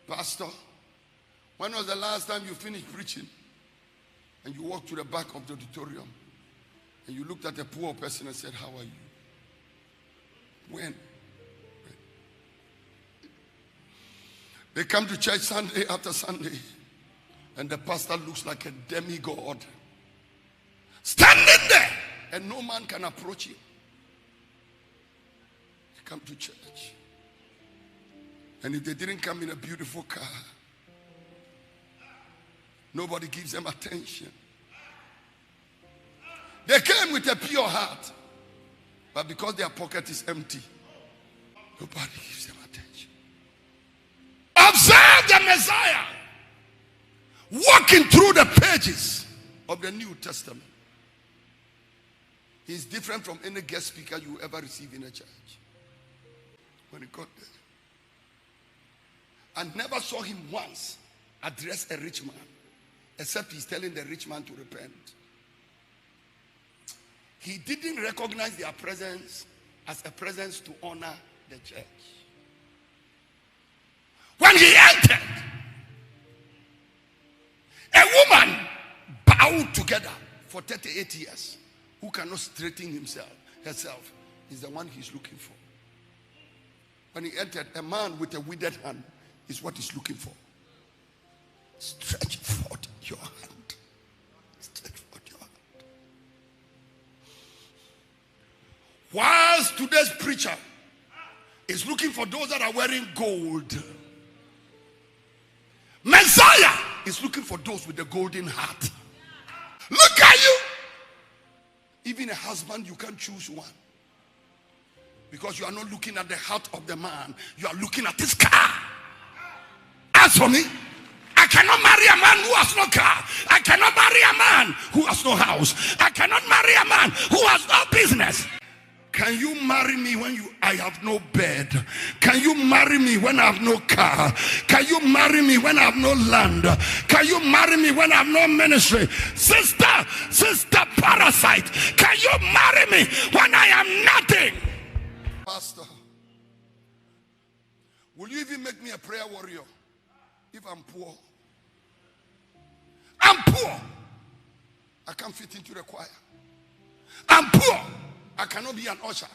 Pastor, when was the last time you finished preaching and you walked to the back of the auditorium and you looked at a poor person and said, how are you? When? They come to church Sunday after Sunday and the pastor looks like a demigod standing there and no man can approach him. They come to church and if they didn't come in a beautiful car, nobody gives them attention. They came with a pure heart, but because their pocket is empty, nobody gives them attention. Observe the Messiah walking through the pages of the New Testament. He's different from any guest speaker you ever receive in a church. When he got there, I never saw him once address a rich man, except he's telling the rich man to repent. He didn't recognize their presence as a presence to honor the church. When he entered, a woman bowed together for 38 years who cannot straighten herself is the one he's looking for. When he entered, a man with a withered hand is what he's looking for. Stretch forth your hand. Stretch forth your hand. Whilst today's preacher is looking for those that are wearing gold, Messiah is looking for those with the golden heart. Look at you. Even a husband, you can't choose one. Because you are not looking at the heart of the man. You are looking at his car. As for me, I cannot marry a man who has no car. I cannot marry a man who has no house. I cannot marry a man who has no business. Can you marry me when I have no bed? Can you marry me when I have no car? Can you marry me when I have no land? Can you marry me when I have no ministry? Sister parasite, can you marry me when I am nothing? Pastor, will you even make me a prayer warrior if I'm poor? I'm poor. I can't fit into the choir. I'm poor. I cannot be an usher.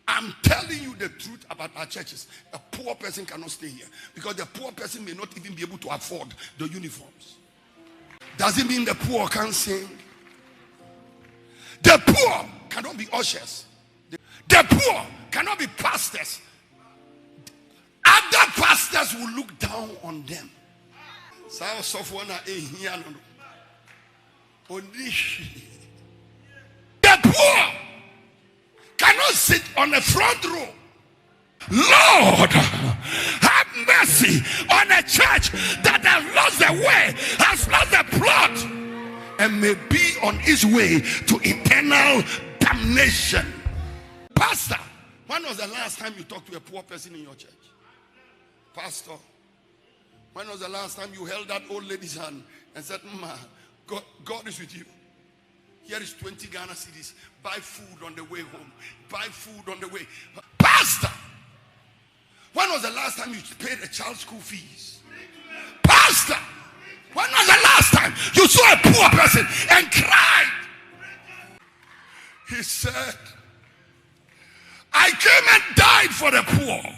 I'm telling you the truth about our churches. A poor person cannot stay here because the poor person may not even be able to afford the uniforms. Does it mean the poor can't sing? The poor cannot be ushers. The poor cannot be pastors. Other pastors will look down on them. The poor cannot sit on the front row. Lord, have mercy on a church that has lost the way, has lost the plot, and may be on its way to eternal damnation. Pastor, when was the last time you talked to a poor person in your church? Pastor, when was the last time you held that old lady's hand and said, Ma, God is with you. Here is 20 Ghana cedis. Buy food on the way home. Buy food on the way. Pastor, when was the last time you paid a child's school fees? Pastor, when was the last time you saw a poor person and cried? He said, I came and died for the poor.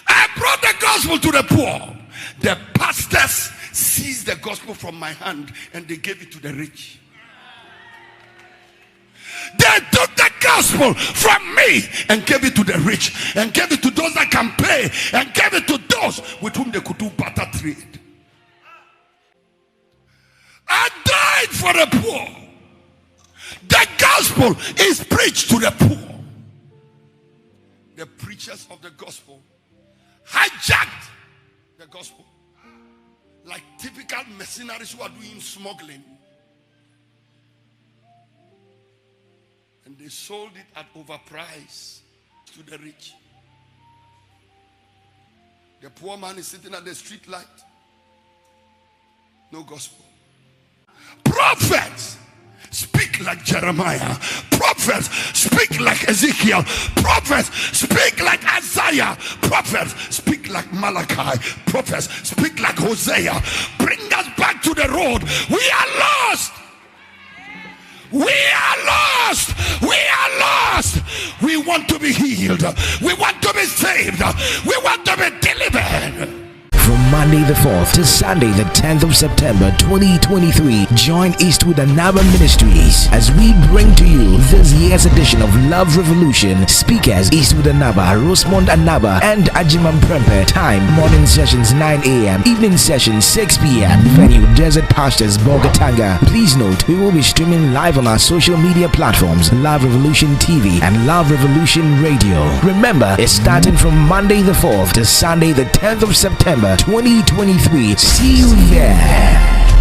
I brought the gospel to the poor. The pastors seized the gospel from my hand and they gave it to the rich. They took the gospel from me and gave it to the rich and gave it to those that can pay and gave it to those with whom they could do barter trade. I died for the poor. The gospel is preached to the poor. The preachers of the gospel hijacked the gospel like typical mercenaries who are doing smuggling. And they sold it at overprice to the rich. The poor man is sitting at the street light. No gospel. Prophets speak like Jeremiah. Prophets Prophets, speak like Ezekiel. Prophets, speak like Isaiah. Prophets, speak like Malachi. Prophets, speak like Hosea. Bring us back to the road. We are lost. We are lost. We are lost. We want to be healed. We want to be saved. We want to be delivered. From Monday the 4th to Sunday the 10th of September 2023, join Estwood and Annab Ministries as we bring to you this year's edition of Love Revolution. Speakers Estwood and Annab, Rosemond Annab, and Ajiman Prempe. Time morning sessions 9 a.m., evening sessions 6 p.m. Venue Desert Pastures, Bogatanga. Please note, we will be streaming live on our social media platforms, Love Revolution TV and Love Revolution Radio. Remember, it's starting from Monday the 4th to Sunday the 10th of September 2023. See you there.